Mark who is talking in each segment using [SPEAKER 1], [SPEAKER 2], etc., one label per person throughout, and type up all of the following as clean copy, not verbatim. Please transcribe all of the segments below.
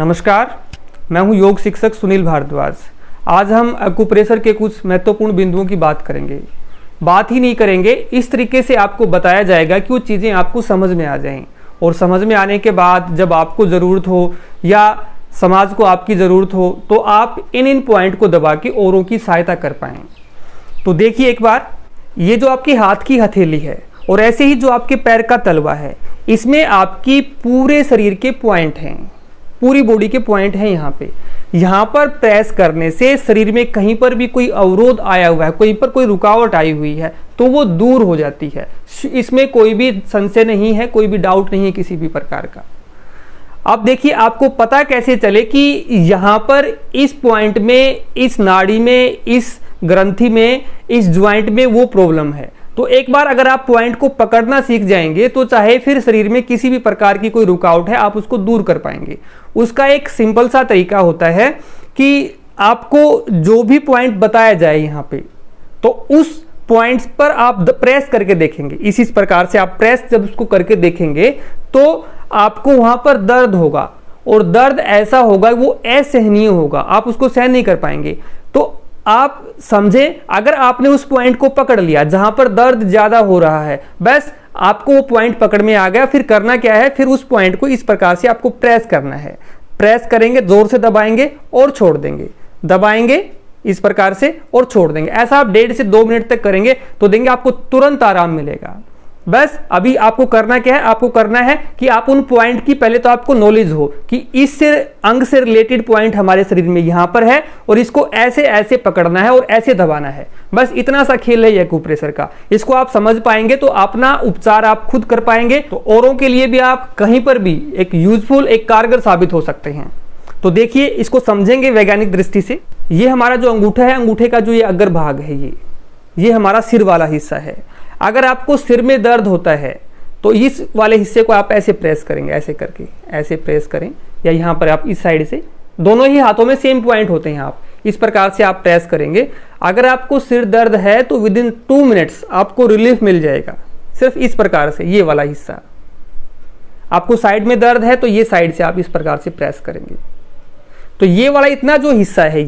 [SPEAKER 1] नमस्कार, मैं हूं योग शिक्षक सुनील भारद्वाज। आज हम एक्यूप्रेशर के कुछ महत्वपूर्ण बिंदुओं की बात करेंगे। बात ही नहीं करेंगे, इस तरीके से आपको बताया जाएगा कि वो चीज़ें आपको समझ में आ जाएं, और समझ में आने के बाद जब आपको ज़रूरत हो या समाज को आपकी ज़रूरत हो तो आप इन पॉइंट को दबा के औरों की सहायता कर पाएँ। तो देखिए एक बार, ये जो आपके हाथ की हथेली है और ऐसे ही जो आपके पैर का तलवा है, इसमें आपकी पूरे शरीर के पॉइंट हैं, पूरी बॉडी के पॉइंट हैं। यहाँ पर प्रेस करने से शरीर में कहीं पर भी कोई अवरोध आया हुआ है, कहीं पर कोई रुकावट आई हुई है तो वो दूर हो जाती है। इसमें कोई भी संशय नहीं है, कोई भी डाउट नहीं है किसी भी प्रकार का। अब देखिए, आपको पता कैसे चले कि यहाँ पर इस पॉइंट में, इस नाड़ी में, इस ग्रंथि में, इस ज्वाइंट में वो प्रॉब्लम है। तो एक बार अगर आप पॉइंट को पकड़ना सीख जाएंगे तो चाहे फिर शरीर में किसी भी प्रकार की कोई रुकावट है, आप उसको दूर कर पाएंगे। उसका एक सिंपल सा तरीका होता है कि आपको जो भी पॉइंट बताया जाए यहाँ पे, तो उस पॉइंट्स पर आप प्रेस करके देखेंगे। इसी प्रकार से आप प्रेस जब उसको करके देखेंगे तो आपको वहां पर दर्द होगा, और दर्द ऐसा होगा वो असहनीय होगा, आप उसको सहन नहीं कर पाएंगे। तो आप समझे, अगर आपने उस पॉइंट को पकड़ लिया जहां पर दर्द ज्यादा हो रहा है, बस आपको वो पॉइंट पकड़ में आ गया। फिर करना क्या है, फिर उस पॉइंट को इस प्रकार से आपको प्रेस करना है। प्रेस करेंगे, जोर से दबाएंगे और छोड़ देंगे, दबाएंगे इस प्रकार से और छोड़ देंगे। ऐसा आप 1.5 से 2 मिनट तक करेंगे तो देंगे, आपको तुरंत आराम मिलेगा। बस अभी आपको करना क्या है, आपको करना है कि आप उन पॉइंट की पहले तो आपको नॉलेज हो कि इस अंग से रिलेटेड पॉइंट हमारे शरीर में यहां पर है और इसको ऐसे ऐसे पकड़ना है और ऐसे दबाना है। बस इतना सा खेल है एक्यूप्रेशर का। इसको आप समझ पाएंगे तो अपना उपचार आप खुद कर पाएंगे, तो औरों के लिए भी आप कहीं पर भी एक यूजफुल, एक कारगर साबित हो सकते हैं। तो देखिए, इसको समझेंगे वैज्ञानिक दृष्टि से। ये हमारा जो अंगूठा है, अंगूठे का जो ये अग्र भाग है, ये हमारा सिर वाला हिस्सा है। अगर आपको सिर में दर्द होता है तो इस वाले हिस्से को आप ऐसे प्रेस करेंगे, ऐसे करके ऐसे प्रेस करें, या यहाँ पर आप इस साइड से, दोनों ही हाथों में सेम पॉइंट होते हैं, आप इस प्रकार से आप प्रेस करेंगे। अगर आपको सिर दर्द है तो विदिन 2 मिनट्स आपको रिलीफ मिल जाएगा। सिर्फ इस प्रकार से, ये वाला हिस्सा। आपको साइड में दर्द है तो ये साइड से आप इस प्रकार से प्रेस करेंगे। तो ये वाला इतना जो हिस्सा है,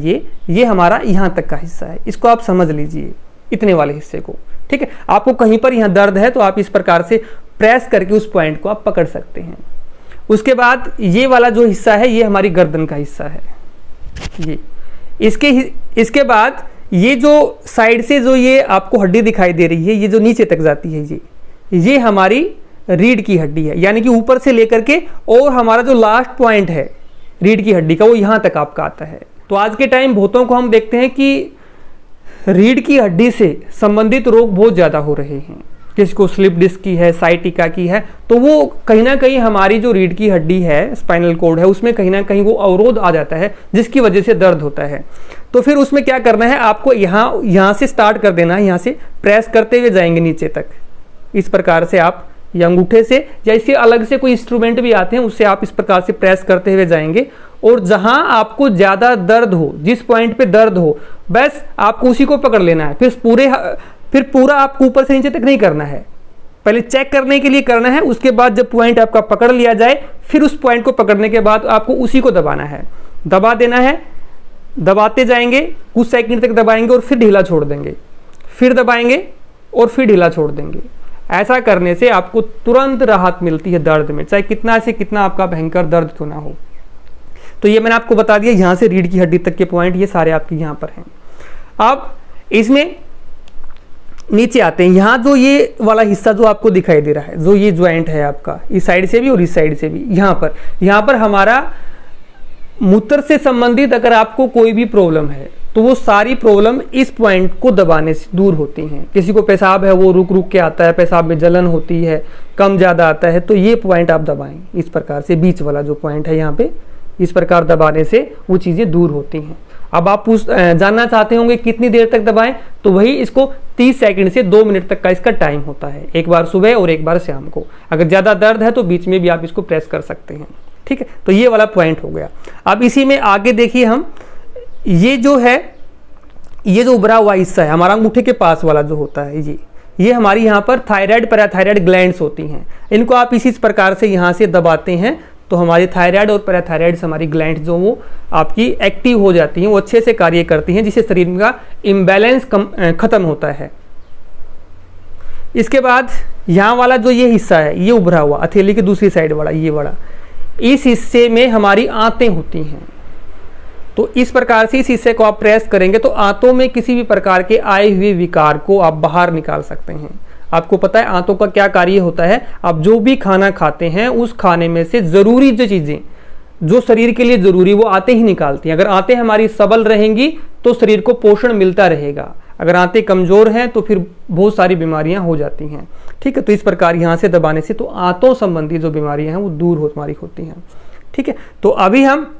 [SPEAKER 1] ये हमारा यहाँ तक का हिस्सा है। इसको आप समझ लीजिए, इतने वाले हिस्से को। ठीक है, आपको कहीं पर यहाँ दर्द है तो आप इस प्रकार से प्रेस करके उस पॉइंट को आप पकड़ सकते हैं। उसके बाद ये वाला जो हिस्सा है, ये हमारी गर्दन का हिस्सा है। ये इसके बाद ये जो साइड से जो ये आपको हड्डी दिखाई दे रही है, ये जो नीचे तक जाती है, ये हमारी रीढ़ की हड्डी है। यानी कि ऊपर से लेकर के और हमारा जो लास्ट पॉइंट है रीढ़ की हड्डी का, वो यहाँ तक आपका आता है। तो आज के टाइम बहुतों को हम देखते हैं कि रीढ़ की हड्डी से संबंधित रोग बहुत ज़्यादा हो रहे हैं। किसी को स्लिप डिस्क की है, साइटिका की है, तो वो कहीं ना कहीं हमारी जो रीढ़ की हड्डी है, स्पाइनल कॉर्ड है, उसमें कहीं ना कहीं वो अवरोध आ जाता है, जिसकी वजह से दर्द होता है। तो फिर उसमें क्या करना है, आपको यहाँ से स्टार्ट कर देना है। यहाँ से प्रेस करते हुए जाएंगे नीचे तक, इस प्रकार से आप, या अंगूठे से या इससे अलग से कोई इंस्ट्रूमेंट भी आते हैं, उससे आप इस प्रकार से प्रेस करते हुए जाएंगे। और जहां आपको ज्यादा दर्द हो, जिस पॉइंट पे दर्द हो, बस आपको उसी को पकड़ लेना है। फिर पूरा आपको ऊपर से नीचे तक नहीं करना है, पहले चेक करने के लिए करना है। उसके बाद जब पॉइंट आपका पकड़ लिया जाए, फिर उस पॉइंट को पकड़ने के बाद आपको उसी को दबाना है, दबा देना है। दबाते जाएंगे, कुछ सेकंड तक दबाएंगे और फिर ढीला छोड़ देंगे, फिर दबाएंगे और फिर ढीला छोड़ देंगे। ऐसा करने से आपको तुरंत राहत मिलती है दर्द में, चाहे कितना से कितना आपका भयंकर दर्द क्यों ना हो। तो ये मैंने आपको बता दिया, यहाँ से रीढ़ की हड्डी तक के पॉइंट ये सारे आपके यहाँ पर हैं। अब इसमें नीचे आते हैं। यहाँ जो ये वाला हिस्सा जो आपको दिखाई दे रहा है, जो ये ज्वाइंट है आपका, इस साइड से भी और इस साइड से भी, यहाँ पर हमारा मूत्र से संबंधित अगर आपको कोई भी प्रॉब्लम है तो वो सारी प्रॉब्लम इस पॉइंट को दबाने से दूर होती हैं। किसी को पेशाब है, वो रुक रुक के आता है, पेशाब में जलन होती है, कम ज़्यादा आता है, तो ये पॉइंट आप दबाएं इस प्रकार से। बीच वाला जो पॉइंट है यहाँ पे, इस प्रकार दबाने से वो चीज़ें दूर होती हैं। अब आप जानना चाहते होंगे कितनी देर तक दबाएं, तो वही इसको 30 सेकंड से 2 मिनट तक का इसका टाइम होता है, एक बार सुबह और एक बार शाम को। अगर ज़्यादा दर्द है तो बीच में भी आप इसको प्रेस कर सकते हैं। ठीक है, तो ये वाला पॉइंट हो गया। अब इसी में आगे देखिए, हम ये जो है, ये जो उभरा हुआ हिस्सा है हमारा अंगूठे के पास वाला जो होता है, ये हमारी यहाँ पर थायराइड पैराथायराइड ग्लैंड्स होती हैं। इनको आप इसी प्रकार से यहाँ से दबाते हैं तो हमारी थायराइड और पैराथायराइड हमारी ग्लैंड जो वो आपकी एक्टिव हो जाती हैं, वो अच्छे से कार्य करती हैं, जिससे शरीर का इम्बैलेंस खत्म होता है। इसके बाद यहाँ वाला जो ये हिस्सा है, ये उभरा हुआ हथेली की दूसरी साइड वाला, ये वाला, इस हिस्से में हमारी आंतें होती हैं। तो इस प्रकार से इस हिस्से को आप प्रेस करेंगे तो आंतों में किसी भी प्रकार के आए हुए विकार को आप बाहर निकाल सकते हैं। आपको पता है आंतों का क्या कार्य होता है, आप जो भी खाना खाते हैं उस खाने में से जरूरी जो चीजें जो शरीर के लिए जरूरी वो आंतें ही निकालती हैं। अगर आंतें हमारी सबल रहेंगी तो शरीर को पोषण मिलता रहेगा, अगर आंतें कमजोर हैं तो फिर बहुत सारी बीमारियां हो जाती हैं। ठीक है, तो इस प्रकार यहाँ से दबाने से तो आंतों संबंधी जो बीमारियां हैं वो दूर हमारी होती हैं। ठीक है, तो अभी हम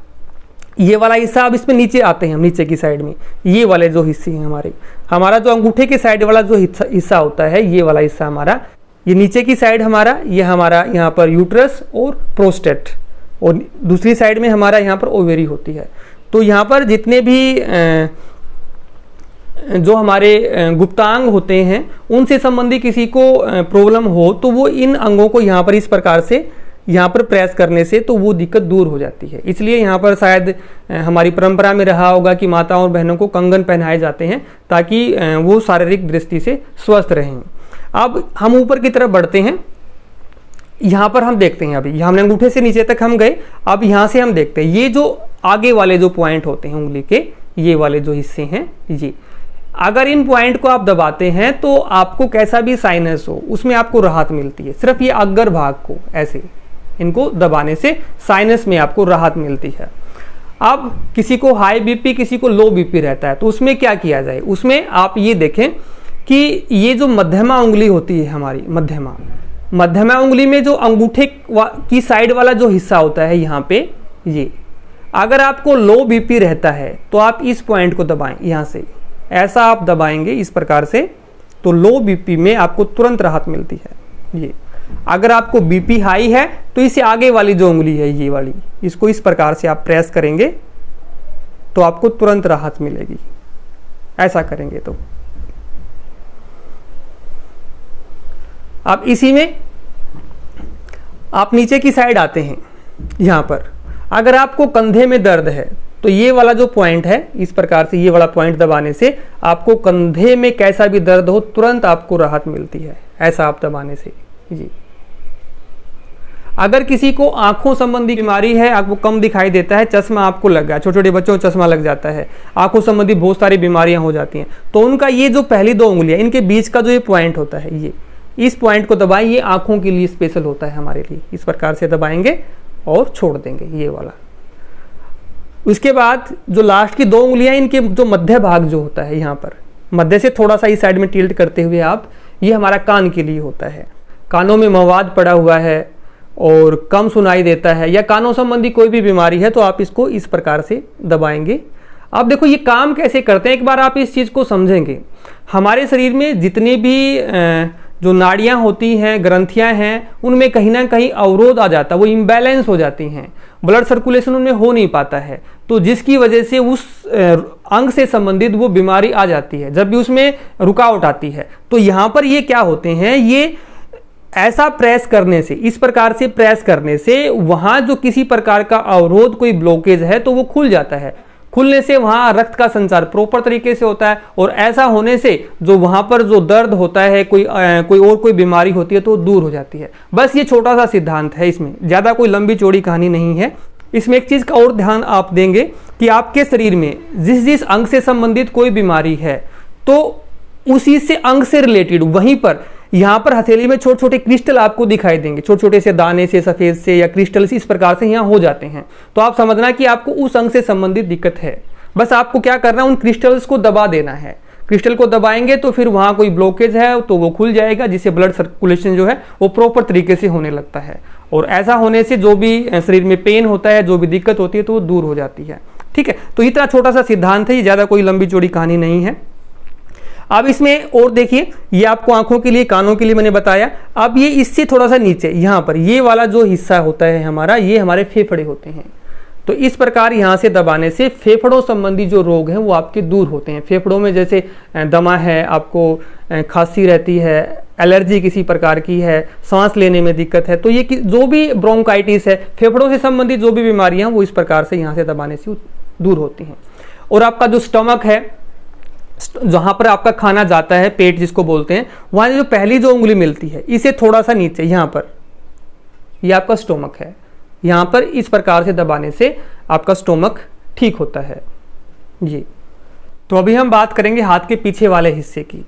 [SPEAKER 1] ये वाला हिस्सा, अब इसमें नीचे आते हैं, हम नीचे की साइड में ये वाले जो हिस्से हैं हमारा जो अंगूठे के साइड वाला जो हिस्सा होता है, ये वाला हिस्सा हमारा, ये नीचे की साइड हमारा, ये हमारा यहाँ पर यूट्रस और प्रोस्टेट, और दूसरी साइड में हमारा यहाँ पर ओवेरी होती है। तो यहाँ पर जितने भी जो हमारे गुप्तांग होते हैं उनसे संबंधी किसी को प्रॉब्लम हो तो वो इन अंगों को यहाँ पर इस प्रकार से यहाँ पर प्रेस करने से तो वो दिक्कत दूर हो जाती है। इसलिए यहाँ पर शायद हमारी परंपरा में रहा होगा कि माताओं और बहनों को कंगन पहनाए जाते हैं ताकि वो शारीरिक दृष्टि से स्वस्थ रहें। अब हम ऊपर की तरफ बढ़ते हैं, यहाँ पर हम देखते हैं, अभी हमने अंगूठे से नीचे तक हम गए, अब यहाँ से हम देखते हैं ये जो आगे वाले जो पॉइंट होते हैं उंगली के, ये वाले जो हिस्से हैं, ये अगर इन पॉइंट को आप दबाते हैं तो आपको कैसा भी साइनस हो उसमें आपको राहत मिलती है। सिर्फ ये अग्र भाग को ऐसे इनको दबाने से साइनस में आपको राहत मिलती है। अब किसी को हाई बीपी, किसी को लो बीपी रहता है, तो उसमें क्या किया जाए, उसमें आप ये देखें कि ये जो मध्यमा उंगली होती है हमारी, मध्यमा उंगली में जो अंगूठे की साइड वाला जो हिस्सा होता है यहाँ पे, ये अगर आपको लो बीपी रहता है तो आप इस पॉइंट को दबाएं, यहाँ से ऐसा आप दबाएंगे इस प्रकार से, तो लो बीपी में आपको तुरंत राहत मिलती है। ये अगर आपको बीपी हाई है तो इससे आगे वाली जो उंगली है ये वाली, इसको इस प्रकार से आप प्रेस करेंगे तो आपको तुरंत राहत मिलेगी, ऐसा करेंगे तो। अब इसी में आप नीचे की साइड आते हैं, यहां पर अगर आपको कंधे में दर्द है तो ये वाला जो पॉइंट है, इस प्रकार से ये वाला पॉइंट दबाने से आपको कंधे में कैसा भी दर्द हो तुरंत आपको राहत मिलती है, ऐसा आप दबाने से जी। अगर किसी को आंखों संबंधी बीमारी है, आपको कम दिखाई देता है, चश्मा आपको लग गया, छोटे छोटे बच्चों को चश्मा लग जाता है, आंखों संबंधी बहुत सारी बीमारियां हो जाती हैं, तो उनका ये जो पहली दो उंगलियां, इनके बीच का जो ये पॉइंट होता है, ये इस पॉइंट को दबाएं, ये आंखों के लिए स्पेशल होता है हमारे लिए, इस प्रकार से दबाएंगे और छोड़ देंगे ये वाला। उसके बाद जो लास्ट की दो उंगलियां, इनके जो मध्य भाग जो होता है, यहाँ पर मध्य से थोड़ा सा इस साइड में टिल्ट करते हुए आप, ये हमारा कान के लिए होता है। कानों में मवाद पड़ा हुआ है और कम सुनाई देता है या कानों संबंधी कोई भी बीमारी है तो आप इसको इस प्रकार से दबाएंगे। अब देखो ये काम कैसे करते हैं, एक बार आप इस चीज़ को समझेंगे। हमारे शरीर में जितने भी जो नाड़ियां होती हैं, ग्रंथियां हैं, उनमें कहीं ना कहीं अवरोध आ जाता है, वो इम्बैलेंस हो जाती हैं, ब्लड सर्कुलेशन उनमें हो नहीं पाता है, तो जिसकी वजह से उस अंग से संबंधित वो बीमारी आ जाती है, जब भी उसमें रुकावट आती है। तो यहाँ पर ये क्या होते हैं, ये ऐसा प्रेस करने से, इस प्रकार से प्रेस करने से वहां जो किसी प्रकार का अवरोध, कोई ब्लॉकेज है तो वो खुल जाता है। खुलने से वहां रक्त का संचार प्रॉपर तरीके से होता है और ऐसा होने से जो वहां पर जो दर्द होता है, कोई बीमारी होती है तो दूर हो जाती है। बस ये छोटा सा सिद्धांत है, इसमें ज्यादा कोई लंबी चौड़ी कहानी नहीं है। इसमें एक चीज का और ध्यान आप देंगे कि आपके शरीर में जिस अंग से संबंधित कोई बीमारी है तो उसी से अंग से रिलेटेड वहीं पर यहाँ पर हथेली में छोटे छोटे क्रिस्टल आपको दिखाई देंगे, छोटे छोटे से दाने से, सफेद से या क्रिस्टल से, इस प्रकार से यहाँ हो जाते हैं। तो आप समझना कि आपको उस अंग से संबंधित दिक्कत है, बस आपको क्या करना है, उन क्रिस्टल्स को दबा देना है। क्रिस्टल को दबाएंगे तो फिर वहाँ कोई ब्लॉकेज है तो वो खुल जाएगा, जिससे ब्लड सर्कुलेशन जो है वो प्रॉपर तरीके से होने लगता है, और ऐसा होने से जो भी शरीर में पेन होता है, जो भी दिक्कत होती है तो वो दूर हो जाती है। ठीक है, तो इतना छोटा सा सिद्धांत है, ये ज़्यादा कोई लंबी चौड़ी कहानी नहीं है। अब इसमें और देखिए, ये आपको आंखों के लिए, कानों के लिए मैंने बताया। अब ये इससे थोड़ा सा नीचे यहाँ पर ये वाला जो हिस्सा होता है हमारा, ये हमारे फेफड़े होते हैं। तो इस प्रकार यहाँ से दबाने से फेफड़ों संबंधी जो रोग हैं वो आपके दूर होते हैं। फेफड़ों में जैसे दमा है, आपको खांसी रहती है, एलर्जी किसी प्रकार की है, सांस लेने में दिक्कत है, तो ये जो भी ब्रोंकाइटिस है, फेफड़ों से संबंधित जो भी बीमारियां वो इस प्रकार से यहाँ से दबाने से दूर होती हैं। और आपका जो स्टमक है, जहां पर आपका खाना जाता है, पेट जिसको बोलते हैं, वहां जो पहली जो उंगली मिलती है इसे थोड़ा सा नीचे, यहाँ पर ये आपका स्टोमक है, यहाँ पर इस प्रकार से दबाने से आपका स्टोमक ठीक होता है जी। तो अभी हम बात करेंगे हाथ के पीछे वाले हिस्से की।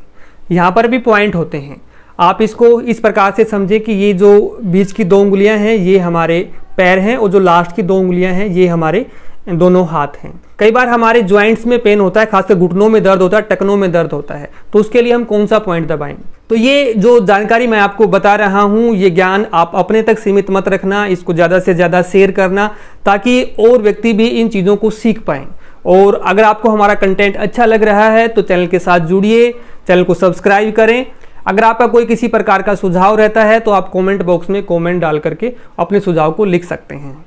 [SPEAKER 1] यहाँ पर भी पॉइंट होते हैं, आप इसको इस प्रकार से समझें कि ये जो बीच की 2 उंगलियां हैं ये हमारे पैर हैं और जो लास्ट की 2 उंगलियां हैं ये हमारे दोनों हाथ हैं। कई बार हमारे ज्वाइंट्स में पेन होता है, खासकर घुटनों में दर्द होता है, टखनों में दर्द होता है, तो उसके लिए हम कौन सा पॉइंट दबाएं? तो ये जो जानकारी मैं आपको बता रहा हूँ, ये ज्ञान आप अपने तक सीमित मत रखना, इसको ज़्यादा से ज़्यादा शेयर करना ताकि और व्यक्ति भी इन चीज़ों को सीख पाएँ। और अगर आपको हमारा कंटेंट अच्छा लग रहा है तो चैनल के साथ जुड़िए, चैनल को सब्सक्राइब करें। अगर आपका कोई किसी प्रकार का सुझाव रहता है तो आप कमेंट बॉक्स में कमेंट डाल करके अपने सुझाव को लिख सकते हैं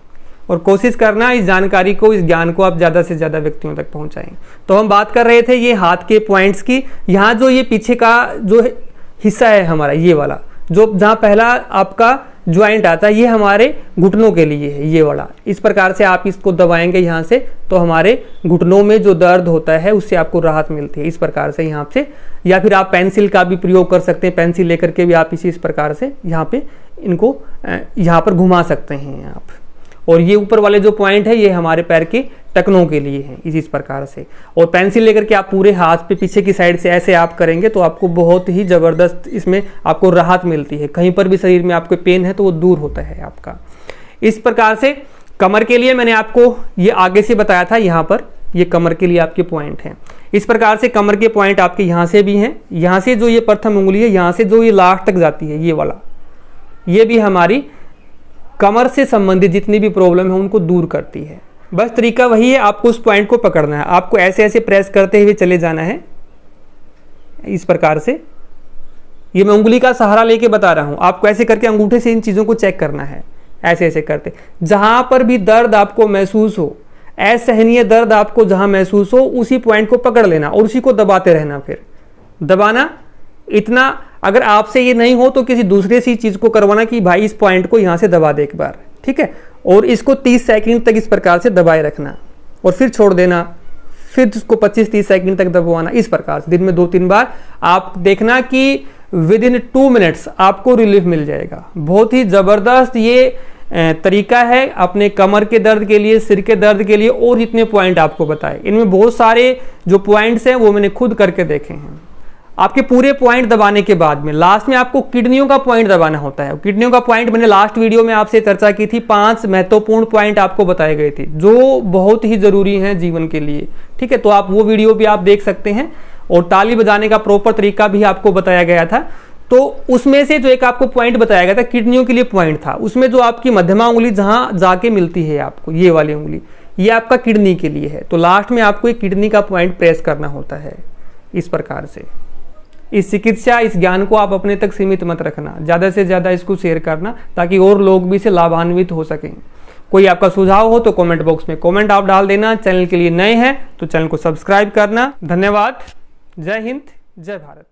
[SPEAKER 1] और कोशिश करना इस जानकारी को, इस ज्ञान को आप ज़्यादा से ज़्यादा व्यक्तियों तक पहुंचाएं। तो हम बात कर रहे थे ये हाथ के पॉइंट्स की। यहाँ जो ये पीछे का जो हिस्सा है हमारा, ये वाला जो जहाँ पहला आपका ज्वाइंट आता है, ये हमारे घुटनों के लिए है, ये वाला। इस प्रकार से आप इसको दबाएंगे यहाँ से तो हमारे घुटनों में जो दर्द होता है उससे आपको राहत मिलती है इस प्रकार से यहाँ से। या फिर आप पेंसिल का भी प्रयोग कर सकते हैं, पेंसिल लेकर के भी आप इस प्रकार से यहाँ पे इनको यहाँ पर घुमा सकते हैं आप। और ये ऊपर वाले जो पॉइंट है ये हमारे पैर के टखनों के लिए है इस प्रकार से। और पेंसिल लेकर के आप पूरे हाथ पे पीछे की साइड से ऐसे आप करेंगे तो आपको बहुत ही ज़बरदस्त इसमें आपको राहत मिलती है। कहीं पर भी शरीर में आपको पेन है तो वो दूर होता है आपका। इस प्रकार से कमर के लिए मैंने आपको ये आगे से बताया था, यहाँ पर ये कमर के लिए आपके पॉइंट हैं। इस प्रकार से कमर के पॉइंट आपके यहाँ से भी हैं, यहाँ से जो ये प्रथम उंगली है यहाँ से जो ये लास्ट तक जाती है ये वाला, ये भी हमारी कमर से संबंधित जितनी भी प्रॉब्लम है उनको दूर करती है। बस तरीका वही है, आपको उस पॉइंट को पकड़ना है, आपको ऐसे ऐसे प्रेस करते हुए चले जाना है इस प्रकार से। ये मैं उंगली का सहारा लेके बता रहा हूं, आपको ऐसे करके अंगूठे से इन चीज़ों को चेक करना है, ऐसे ऐसे करते। जहां पर भी दर्द आपको महसूस हो, असहनीय दर्द आपको जहां महसूस हो, उसी पॉइंट को पकड़ लेना और उसी को दबाते रहना। फिर दबाना इतना, अगर आपसे ये नहीं हो तो किसी दूसरे सी चीज़ को करवाना कि भाई इस पॉइंट को यहाँ से दबा दे एक बार, ठीक है। और इसको 30 सेकंड तक इस प्रकार से दबाए रखना और फिर छोड़ देना, फिर उसको 25-30 सेकंड तक दबाना। इस प्रकार से दिन में 2-3 बार आप देखना कि विद इन 2 मिनट्स आपको रिलीफ मिल जाएगा। बहुत ही ज़बरदस्त ये तरीका है अपने कमर के दर्द के लिए, सिर के दर्द के लिए। और जितने पॉइंट आपको बताए इनमें बहुत सारे जो पॉइंट्स हैं वो मैंने खुद करके देखे हैं। आपके पूरे पॉइंट दबाने के बाद में लास्ट में आपको किडनियों का पॉइंट दबाना होता है। किडनियों का पॉइंट मैंने लास्ट वीडियो में आपसे चर्चा की थी, 5 महत्वपूर्ण पॉइंट आपको बताए गए थे जो बहुत ही जरूरी हैं जीवन के लिए, ठीक है। तो आप वो वीडियो भी आप देख सकते हैं। और ताली बजाने का प्रॉपर तरीका भी आपको बताया गया था। तो उसमें से जो एक आपको पॉइंट बताया गया था किडनियों के लिए पॉइंट था, उसमें जो आपकी मध्यमा उंगली जहां जाके मिलती है आपको, ये वाली उंगली, ये आपका किडनी के लिए है। तो लास्ट में आपको एक किडनी का पॉइंट प्रेस करना होता है इस प्रकार से। इस चिकित्सा, इस ज्ञान को आप अपने तक सीमित मत रखना, ज़्यादा से ज़्यादा इसको शेयर करना ताकि और लोग भी इसे लाभान्वित हो सकें। कोई आपका सुझाव हो तो कमेंट बॉक्स में कमेंट आप डाल देना। चैनल के लिए नए हैं तो चैनल को सब्सक्राइब करना। धन्यवाद। जय हिंद, जय भारत।